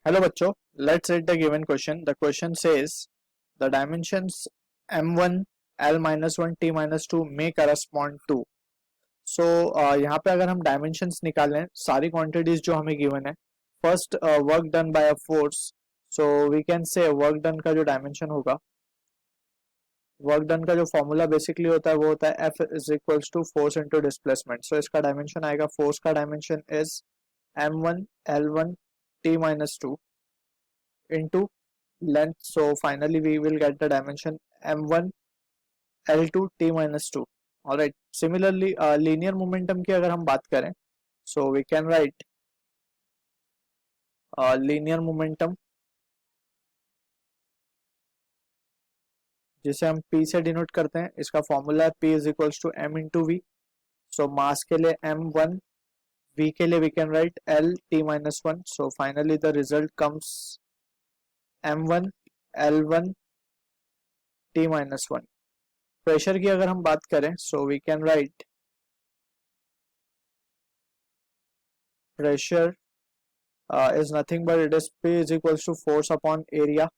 Hello बच्चों, let's read the given question. The question says the dimensions m1 l minus 1 t minus 2 may correspond to. So यहाँ पे अगर हम dimensions निकालें सारी quantities जो हमें given है, first work done by a force, so we can say work done का जो dimension होगा, वर्क डन का जो फॉर्मूला बेसिकली होता है वो होता है F is equals to force into displacement. So इसका डायमेंशन आएगा, फोर्स का dimension is m1 l1 t minus 2 into length. So finally we will get the dimension m1 l2 t minus 2. All right. Similarly, linear momentum की अगर हम बात करें, so we can write linear momentum जिसे हम p से denote करते हैं. इसका फॉर्मूला है p is equals to m into V. So mass के लिए m1, v के लिए we can write l t minus 1. So finally the result comes m1 l1 t minus 1. Pressure की अगर हम बात करें, so we can write pressure is nothing but it is P is equals to force upon area.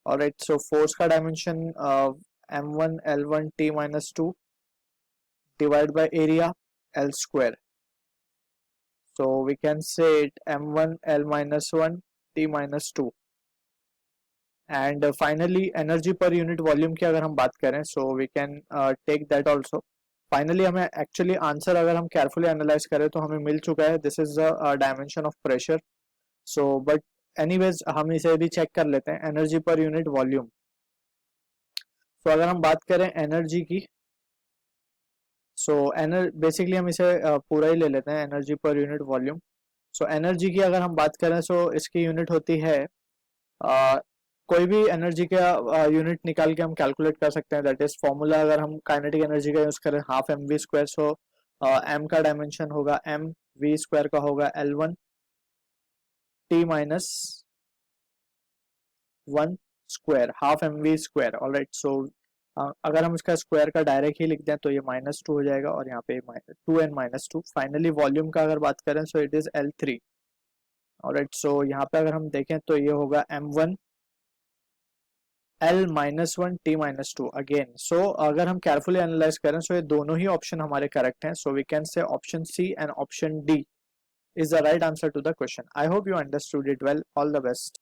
Alright, so force का dimension m1 l1 t minus 2 divide by area l square. So we can say it m1 l minus 1 t minus 2. And finally energy per unit volume की अगर हम बात करें, so we can take that also. Finally हमें actually answer अगर हम carefully analyse करें तो हमें मिल चुका है. This is the dimension of pressure. So but anyways हम इसे भी चेक कर लेते हैं, एनर्जी पर यूनिट वॉल्यूम. सो अगर हम बात करें एनर्जी की, सो बेसिकली हम इसे पूरा ही ले लेते हैं, energy per unit volume. So energy की अगर हम बात करें, सो इसकी यूनिट होती है कोई भी एनर्जी का यूनिट निकाल के हम कैलकुलेट कर सकते हैं. दैट इज फॉर्मूला अगर हम काइनेटिक एनर्जी का यूज करें, half M V square. So M का डायमेंशन होगा एम, वी स्क्वायर का होगा l1 t minus 1 square, half M V square. Alright, so अगर हम इसका स्क्वायर का डायरेक्ट ही लिख दें तो ये -2 हो जाएगा और यहाँ पे 2n-2. फाइनली वॉल्यूम का अगर बात करें, so it is l3. Alright, so यहाँ पे अगर हम देखें तो ये होगा m1 l minus 1 t minus 2 again. सो अगर हम केयरफुली एनालाइज करें, सो ये दोनों ही ऑप्शन हमारे करेक्ट हैं. So we can say option C and option D is the right answer to the question. I hope you understood it well. All the best.